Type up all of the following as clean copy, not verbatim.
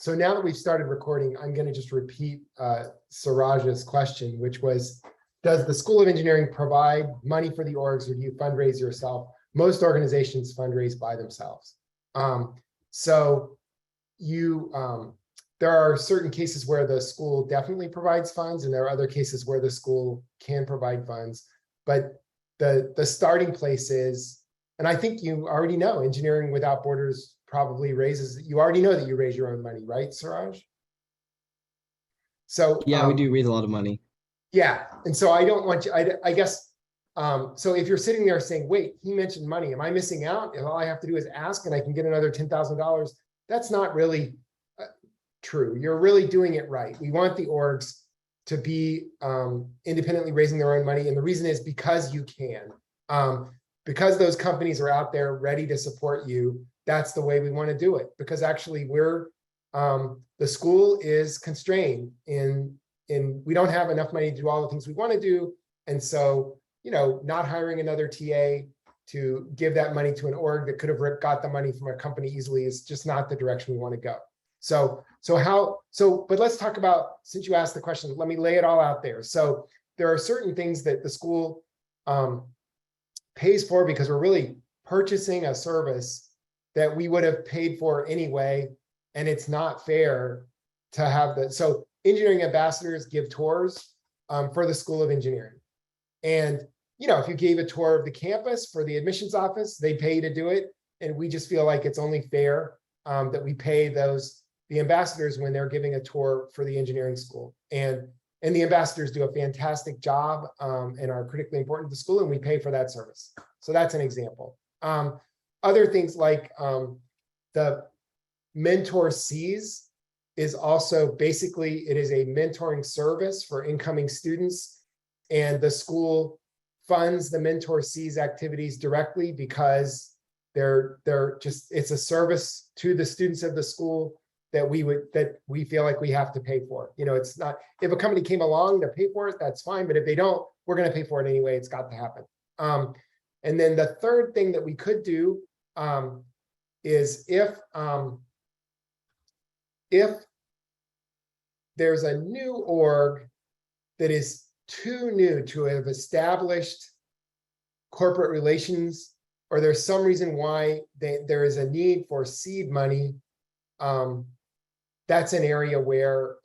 So now that we've started recording, I'm going to just repeat Suraj's question, which was, does the School of Engineering provide money for the orgs, or do you fundraise yourself? Most organizations fundraise by themselves. So there are certain cases where the school definitely provides funds, and there are other cases where the school can provide funds. But the starting place is, and I think you already know, Engineering Without Borders probably raises, you already know that you raise your own money, right, Suraj? So yeah, we do raise a lot of money. Yeah, and so I don't want you, I guess, so if you're sitting there saying, wait, he mentioned money, am I missing out? And all I have to do is ask and I can get another $10,000. That's not really true. You're really doing it right. We want the orgs to be independently raising their own money. And the reason is because you can. Because those companies are out there ready to support you, that's the way we want to do it. Because actually the school is constrained in we don't have enough money to do all the things we want to do. And so, not hiring another TA to give that money to an org that could have got the money from a company easily is just not the direction we want to go. But let's talk about, since you asked the question, let me lay it all out there. So there are certain things that the school pays for because we're really purchasing a service that we would have paid for anyway, and it's not fair to have that. So engineering ambassadors give tours for the School of Engineering. And, if you gave a tour of the campus for the admissions office, they pay to do it. And we just feel like it's only fair that we pay the ambassadors when they're giving a tour for the engineering school. And the ambassadors do a fantastic job and are critically important to the school, and we pay for that service. So that's an example. Other things like the Mentor Cs is also basically, it is a mentoring service for incoming students, and the school funds the Mentor Cs activities directly because it's a service to the students of the school that we feel like we have to pay for. It's not, if a company came along to pay for it, that's fine. But if they don't, we're going to pay for it anyway. It's got to happen. And then the third thing that we could do is if there's a new org that is too new to have established corporate relations, or there's some reason why there is a need for seed money, that's an area where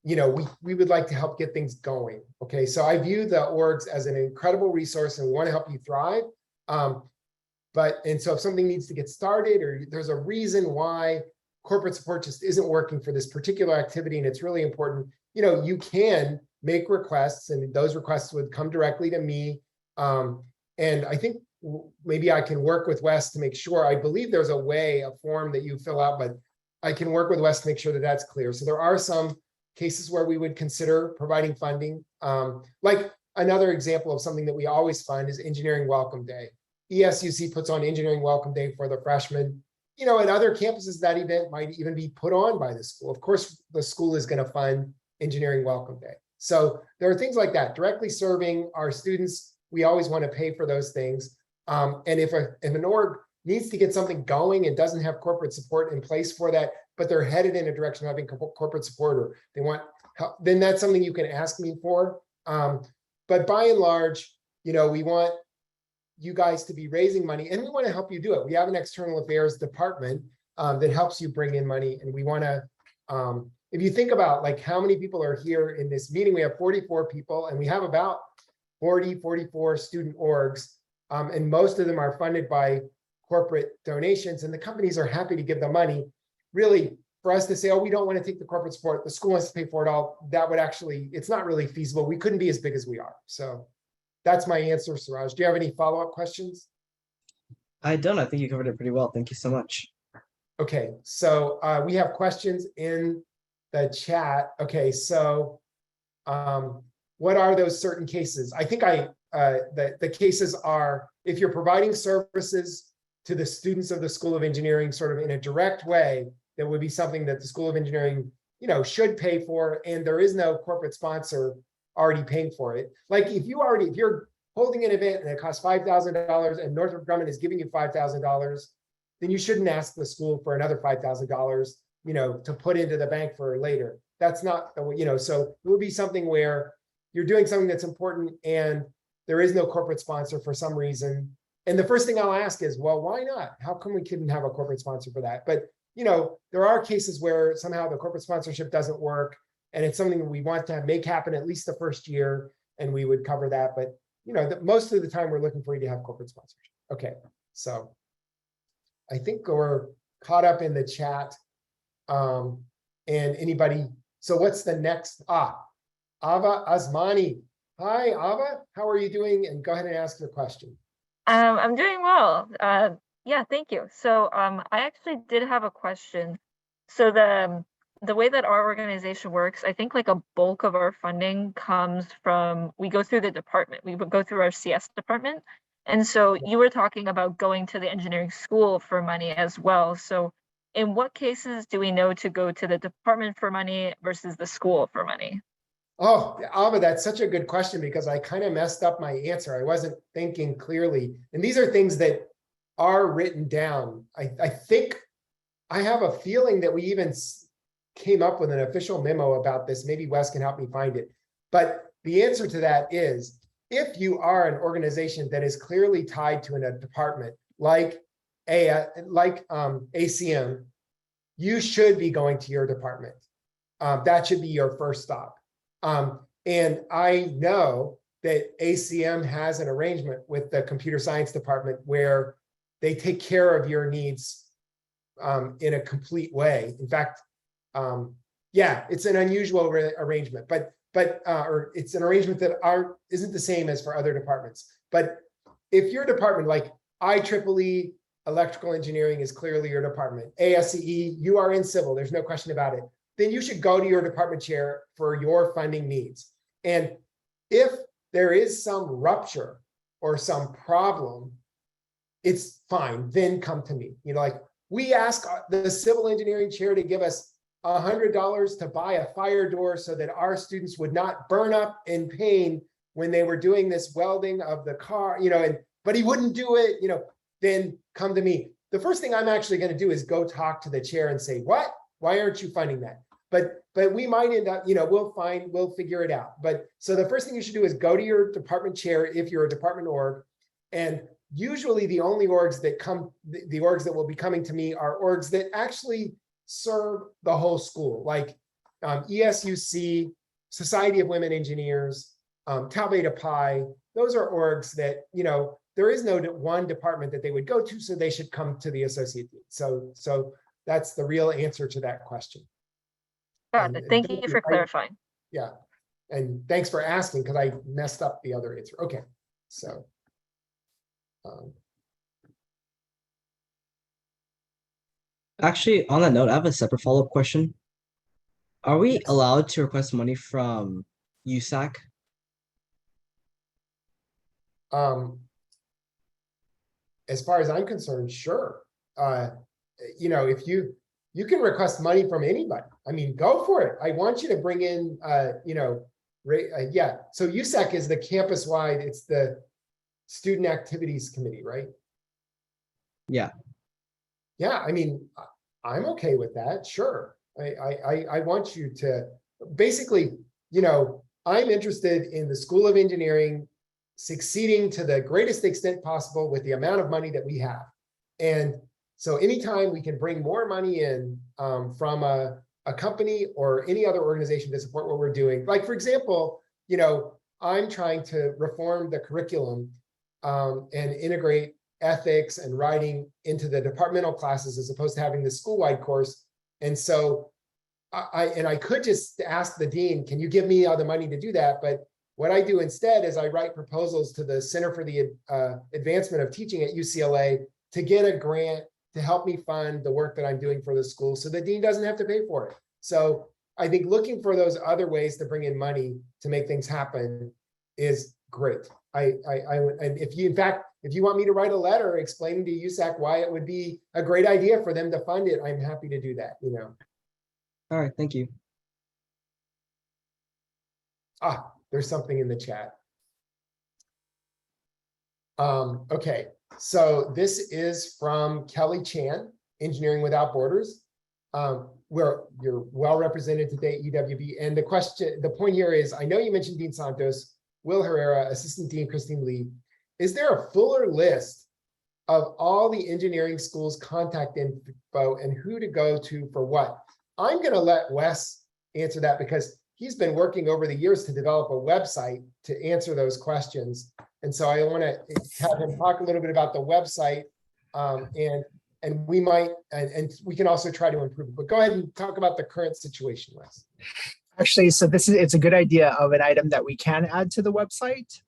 we would like to help get things going. Okay, so I view the orgs as an incredible resource and we want to help you thrive. And so if something needs to get started, or there's a reason why corporate support just isn't working for this particular activity, and it's really important, you can make requests, and those requests would come directly to me. And I think maybe I can work with Wes to make sure. I believe there's a form that you fill out, but I can work with Wes to make sure that that's clear. So there are some cases where we would consider providing funding. Like another example of something that we always fund is Engineering Welcome Day. ESUC puts on Engineering Welcome Day for the freshmen. At other campuses, that event might even be put on by the school. Of course, the school is going to fund Engineering Welcome Day. So there are things like that, directly serving our students. We always want to pay for those things. And if an org needs to get something going and doesn't have corporate support in place for that, but they're headed in a direction of having corporate support, or they want help, then that's something you can ask me for. But by and large, we want you guys to be raising money, and we want to help you do it. We have an external affairs department that helps you bring in money, and we want to, if you think about like how many people are here in this meeting, we have 44 people, and we have about 44 student orgs, and most of them are funded by corporate donations, and the companies are happy to give the money. Really, for us to say, oh, we don't want to take the corporate support, the school wants to pay for it all, that would actually, it's not really feasible. We couldn't be as big as we are. So that's my answer, Suraj. Do you have any follow-up questions? I don't. I think you covered it pretty well. Thank you so much. Okay, so we have questions in the chat. Okay, so what are those certain cases? I think the cases are, if you're providing services to the students of the School of Engineering sort of in a direct way, that would be something that the School of Engineering, should pay for, and there is no corporate sponsor already paying for it. Like if you're holding an event and it costs $5,000 and Northrop Grumman is giving you $5,000, then you shouldn't ask the school for another $5,000. to put into the bank for later. That's not, so it would be something where you're doing something that's important and there is no corporate sponsor for some reason. And the first thing I'll ask is, well, why not? How come we couldn't have a corporate sponsor for that? But, there are cases where somehow the corporate sponsorship doesn't work and it's something we want to make happen at least the first year, and we would cover that. But, most of the time we're looking for you to have corporate sponsorship. Okay, so I think we're caught up in the chat. And anybody, so what's the next? Ava Asmani. Hi, Ava, how are you doing? And go ahead and ask your question. I'm doing well. Yeah, thank you. So I actually did have a question. So the way that our organization works, I think like a bulk of our funding comes from, we go through the department. We would go through our CS department. And so you were talking about going to the engineering school for money as well. So in what cases do we know to go to the department for money versus the school for money? Oh, Ava, that's such a good question because I kind of messed up my answer. I wasn't thinking clearly. And these are things that are written down. I think I have a feeling that we even came up with an official memo about this. Maybe Wes can help me find it. But the answer to that is, if you are an organization that is clearly tied to a department like ACM, you should be going to your department. That should be your first stop. And I know that ACM has an arrangement with the computer science department where they take care of your needs in a complete way. In fact, yeah, it's an unusual arrangement, but or it's an arrangement that isn't the same as for other departments. But if your department, like IEEE electrical engineering is clearly your department, ASCE, you are in civil, there's no question about it, then you should go to your department chair for your funding needs. And if there is some rupture or some problem, it's fine, then come to me. Like we ask the civil engineering chair to give us $100 to buy a fire door so that our students would not burn up in pain when they were doing this welding of the car, but he wouldn't do it, then come to me. The first thing I'm actually going to do is go talk to the chair and say, what? Why aren't you funding that? But we might end up, we'll figure it out. But so the first thing you should do is go to your department chair if you're a department org. And usually the only orgs that the orgs that will be coming to me are orgs that actually serve the whole school, like ESUC, Society of Women Engineers, Tau Beta Pi. Those are orgs that, there is no one department that they would go to, so they should come to the associate dean. So that's the real answer to that question. Got it. Thank you for clarifying. Yeah. And thanks for asking because I messed up the other answer. Okay. So. Actually, on that note, I have a separate follow-up question. Are we allowed to request money from USAC? As far as I'm concerned, sure. If you can request money from anybody. I mean, go for it. I want you to bring in, yeah. So USAC is the campus-wide, it's the Student Activities Committee, right? Yeah. Yeah, I mean, I'm okay with that, sure. I want you to, basically, I'm interested in the School of Engineering succeeding to the greatest extent possible with the amount of money that we have. And so anytime we can bring more money in from a company or any other organization to support what we're doing, like for example, I'm trying to reform the curriculum and integrate ethics and writing into the departmental classes as opposed to having the school-wide course. And so I could just ask the dean, can you give me all the money to do that? But what I do instead is I write proposals to the Center for the Advancement of Teaching at UCLA to get a grant to help me fund the work that I'm doing for the school so the dean doesn't have to pay for it. So I think looking for those other ways to bring in money to make things happen is great. And if you want me to write a letter explaining to USAC why it would be a great idea for them to fund it, I'm happy to do that, All right, thank you. There's something in the chat. Okay, so this is from Kelly Chan, Engineering Without Borders. where you're well represented today, EWB. And the point here is, I know you mentioned Dean Santos, Will Herrera, Assistant Dean Christine Lee. Is there a fuller list of all the engineering schools' contact info and who to go to for what? I'm going to let Wes answer that because he's been working over the years to develop a website to answer those questions. And so I want to have him talk a little bit about the website, and we might, and we can also try to improve it. But go ahead and talk about the current situation, Wes. Actually, so it's a good idea of an item that we can add to the website.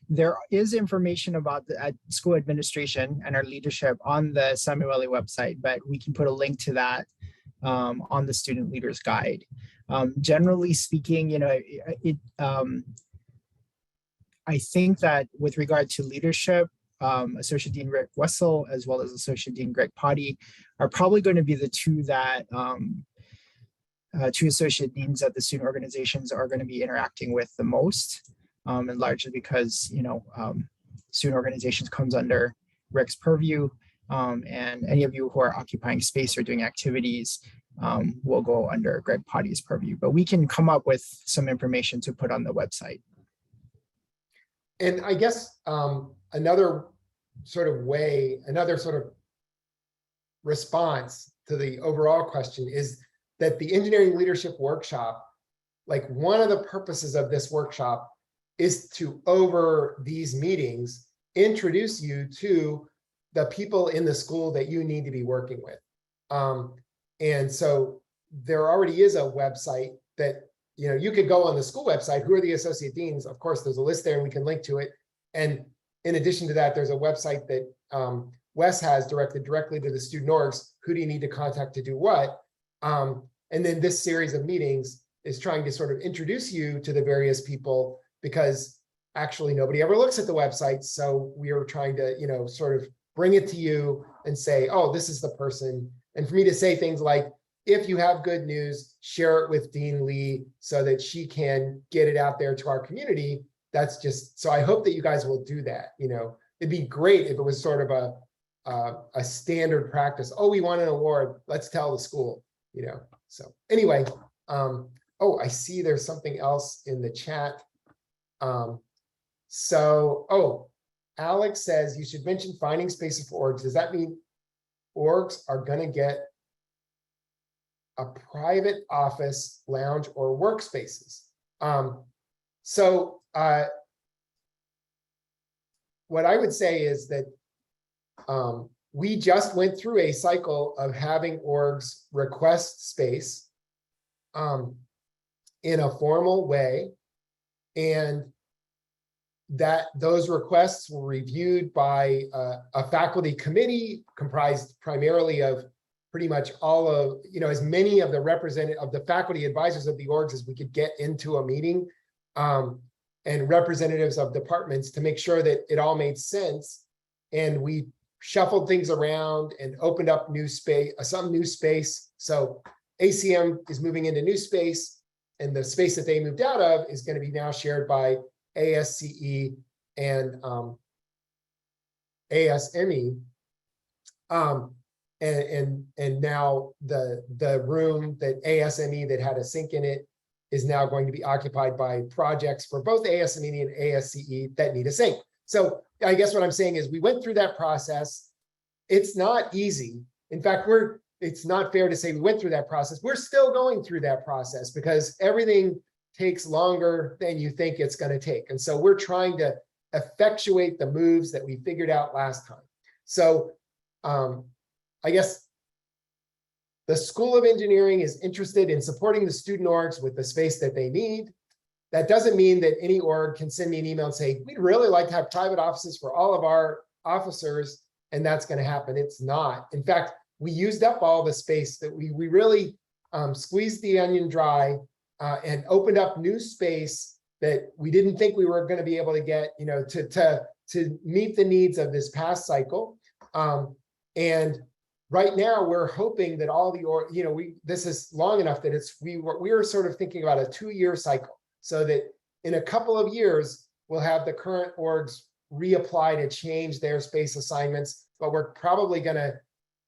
There is information about the school administration and our leadership on the Samueli website, but we can put a link to that on the student leaders guide. Generally speaking, you know, I think that with regard to leadership, Associate Dean Rick Wesel as well as Associate Dean Greg Potty are probably going to be the two that two associate deans that the student organizations are going to be interacting with the most, and largely because, you know, student organizations comes under Rick's purview, and any of you who are occupying space or doing activities will go under Greg Potty's purview. But we can come up with some information to put on the website. And I guess another sort of response to the overall question is that the engineering leadership workshop, like one of the purposes of this workshop is to, over these meetings, introduce you to the people in the school that you need to be working with. And so there already is a website that, you know, you could go on the school website. Who are the associate deans? Of course, there's a list there and we can link to it. And in addition to that, there's a website that Wes has directed directly to the student orgs. Who do you need to contact to do what? And then this series of meetings is trying to sort of introduce you to the various people, because actually nobody ever looks at the website. So we are trying to, you know, sort of bring it to you and say, oh, this is the person. And for me to say things like, if you have good news, share it with Dean Lee so that she can get it out there to our community. That's just, so I hope that you guys will do that. You know, it'd be great if it was sort of a standard practice. Oh, we won an award, let's tell the school, you know. So anyway, oh, I see there's something else in the chat. Alex says you should mention finding spaces for orgs. Does that mean orgs are going to get a private office, lounge, or workspaces? What I would say is that we just went through a cycle of having orgs request space in a formal way, and that those requests were reviewed by a faculty committee comprised primarily of pretty much all of, you know, as many of the faculty advisors of the orgs as we could get into a meeting, and representatives of departments to make sure that it all made sense. And we shuffled things around and opened up new space, some new space. So ACM is moving into new space, and the space that they moved out of is going to be now shared by ASCE and ASME. And now the room that ASME that had a sink in it is now going to be occupied by projects for both ASME and ASCE that need a sink. So I guess what I'm saying is we went through that process. It's not easy. In fact, it's not fair to say we went through that process. We're still going through that process because everything takes longer than you think it's going to take. And so we're trying to effectuate the moves that we figured out last time. So I guess the School of Engineering is interested in supporting the student orgs with the space that they need. That doesn't mean that any org can send me an email and say, we'd really like to have private offices for all of our officers, and that's going to happen. It's not. In fact, we used up all the space that we really squeezed the onion dry and opened up new space that we didn't think we were going to be able to get, you know, to meet the needs of this past cycle. And right now we're hoping that all the, this is long enough that we were sort of thinking about a 2-year cycle, so that in a couple of years, we'll have the current orgs reapply to change their space assignments, but we're probably gonna,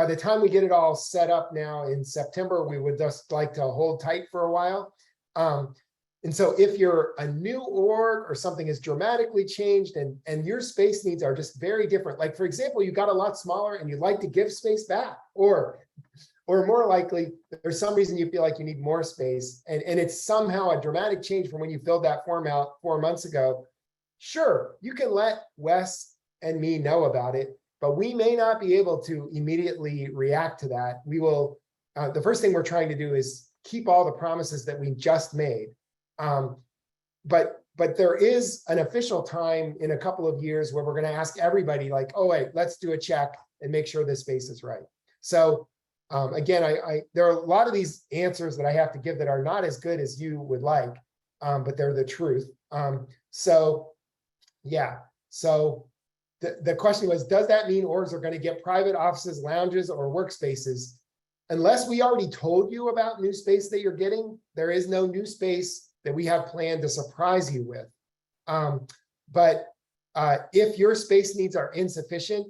by the time we get it all set up now in September, we would just like to hold tight for a while. And so if you're a new org or something has dramatically changed and your space needs are just very different, like for example, you got a lot smaller and you'd like to give space back, or more likely, there's some reason you feel like you need more space and it's somehow a dramatic change from when you filled that form out 4 months ago. Sure, you can let Wes and me know about it, but we may not be able to immediately react to that. We will, the first thing we're trying to do is keep all the promises that we just made. But there is an official time in a couple of years where we're going to ask everybody like, oh, wait, let's do a check and make sure this space is right. So again, there are a lot of these answers that I have to give that are not as good as you would like, but they're the truth. So yeah, so the question was, does that mean orgs are going to get private offices, lounges, or workspaces? Unless we already told you about new space that you're getting, there is no new space that we have planned to surprise you with. But if your space needs are insufficient,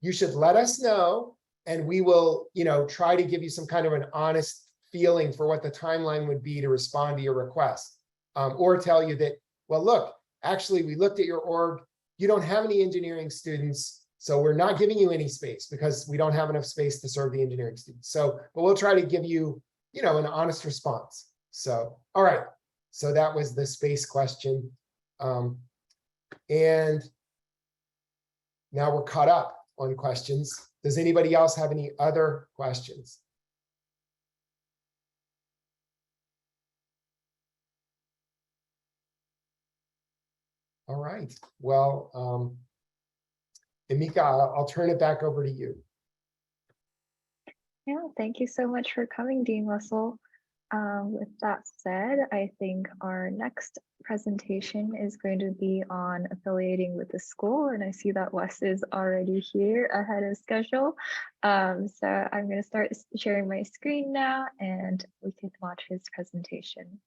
you should let us know, and we will, try to give you some kind of an honest feeling for what the timeline would be to respond to your request, or tell you that, well, look, actually, we looked at your org. You don't have any engineering students, so we're not giving you any space because we don't have enough space to serve the engineering students. So, but we'll try to give you, an honest response. So, all right. So that was the space question. And now we're caught up on questions. Does anybody else have any other questions? All right. Well, Emika, I'll turn it back over to you. Yeah, thank you so much for coming, Dean Wesel. With that said, I think our next presentation is going to be on affiliating with the school, and I see that Wes is already here ahead of schedule. So I'm going to start sharing my screen now, and we can watch his presentation.